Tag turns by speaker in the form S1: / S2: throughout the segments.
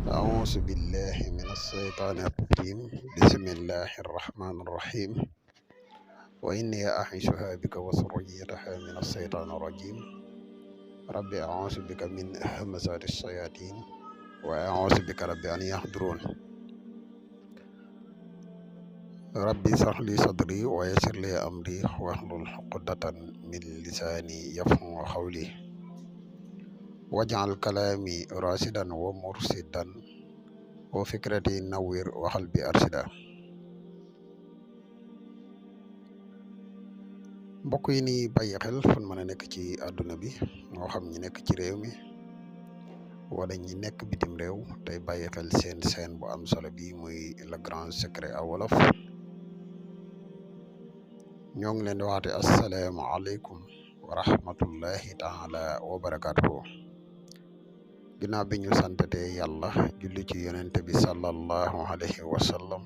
S1: أعوذ بالله من الشيطان الرجيم بسم الله الرحمن الرحيم وإني أعيذها بك وذريتها من الشيطان الرجيم ربي أعوذ بك من همزات الشياطين وأعوذ بك ربي أن يحضرون ربي اشرح لي صدري ويسر لي أمري واحلل عقدة من لساني يفقهوا قولي واجعل كلامي راشدا ومرشدا وفكرتي نوّر وقلبي أرشدا mbokk yi ni bàyyi xel fu mën a nekk ci àdduna bi moo xam ñi nekk ci réew mi wala ñi nekk bitim réew tey bàyyi xel seen seen bu am solo bi muy le grand secret à wolof ñoo ngi leen di waxate assalaamu aleykum wa rahmatullahi taala wa barakatuhu ginnaaw bi ñu santate yàlla julli ci yonente bi sallallahu alayhi wa sallam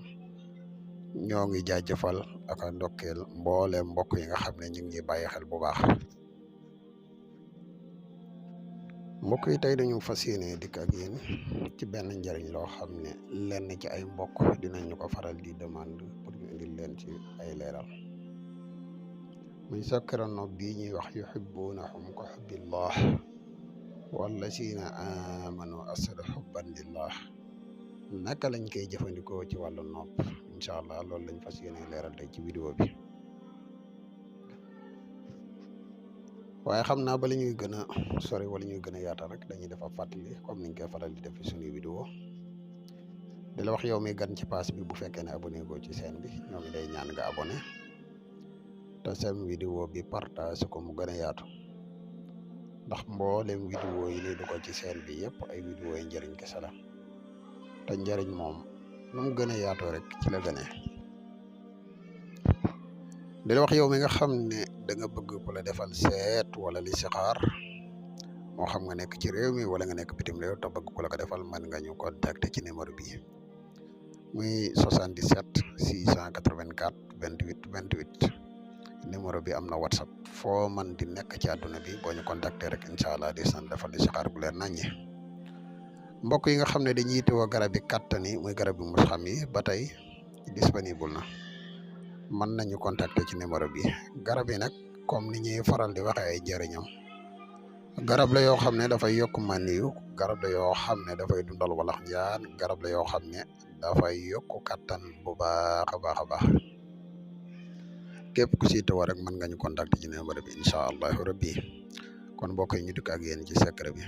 S1: ñoo ngi jaajëfal ak a ndokkeel mboole mbokk yi nga xam ne ñu ngi bàyyi xel bu baax mbokk yi tey dañu fas yéene dikk ak yéen ci benn njariñ loo xam ne lenn ci ay mbokk dinañu ko faral di demande pour ñu indil leen ci ay leeral muy sakkarano bii ñuy wax yuhibbunahum ka hubbillah wallazina amanu asadu hubban lillah naka lañ koy jëfandikoo ci wàllu nopp incha allah loolu lañ fas yéene leeral tey ci vidéo bi waaye xam naa ba la ñuy gën a sori wala ñuy gën a yaatal rek dañuy def ab fàttali comme niñ koy faral di def ci suñuy vidéo di la wax yow mi gan ci pass bi bu fekkee ne abonné goo ci chaîne bi ñoo ngi lay ñaan nga abonné te seen vidéo bi partage ko mu gën a yaatu ndax mboolem vidéo yi ni du ko ci chaîne bi yëpp ay vidéo yi njëriñ kese la te njëriñ moom nu mu gën a yaatoo rek ci la gënee di la wax yow mi nga xam ne da nga bëgg ku la defal seet wala listixaar moo xam nga nekk ci réew mi wala nga nekk bitim réew te bëgg ku la ko defal mën nga ñu contacter ci numéro bi muy 77 684 28 28 numéro bi am na whatsapp foo man di nekk ci àdduna bi boo ñu contacter rek incha allah di san defal listixaar bu leer naññi mbokk yi nga xam ne dañuy yittewoo garab yi kàttan yi muy garab yi mus xam yi ba tey disponible na mën nañu contacter ci numéro bi garab yi nag comme ni ñuy faral di waxee ay njëriñam garab la yoo xam ne dafay yokk maniyu garab la yoo xam ne dafay dundal walax njaan garab la yoo xam ne dafay yokk kàttan bu baax a baax a baax képp ku si yittewoo rek mën nga ñu contacter ci numéro bi incha allahu rabbi kon mbokk yi ñu dikk ak yéen ci secret bi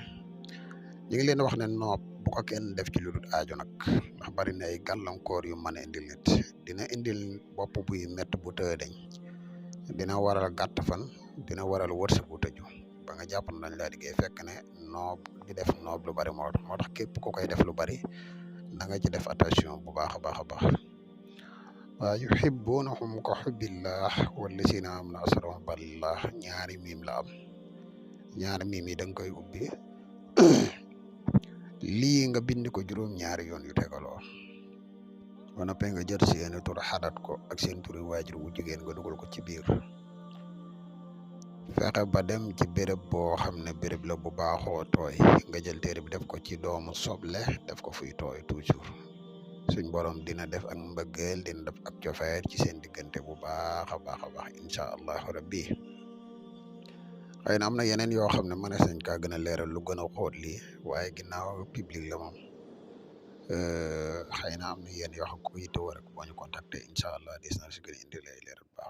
S1: ñu ngi leen wax ne nopp bu ko kenn def ci lu dul aajo nag ndax bari na ay gàllankoor yu mën a indil nit dina indil bopp buy métt bu tëë dañ dina waral gàtt fan dina waral wërsëg bu tëju ba nga jàpp nañ laa liggéey fekk ne noob di def noob lu bari moo tax képp ku koy def lu bari da nga ci def attention bu baax a baax a baax waa yuhibbunahum ka hubbillah wallazina amanu asadu hubbalillah ñaari miim la am ñaari miim yi da nga koy ubbi lii nga bind ko juróom-ñaari yoon yu tegaloo ba noppee nga jël seeni tur xadat ko ak seen turi waajur wu jigéen nga dugal ko ci biir fexe ba dem ci béréb boo xam ne béréb la bu baaxoo tooy nga jël téere bi def ko ci doomu soble def ko fuy tooy toujours suñ borom dina def ak mbëggeel dina def ak cofeer ci seen diggante bu baax a baax a baax incha allahu rabbi xëy na am na yeneen yoo xam ne mënees nañ kaa gën a leeral lu gën a xóot lii waaye ginnaaw public la moom xëy na am na yenn yoo xam ko yittewoo rek boo ñu contacter incha allah dis na si gën a indi lay leeral baax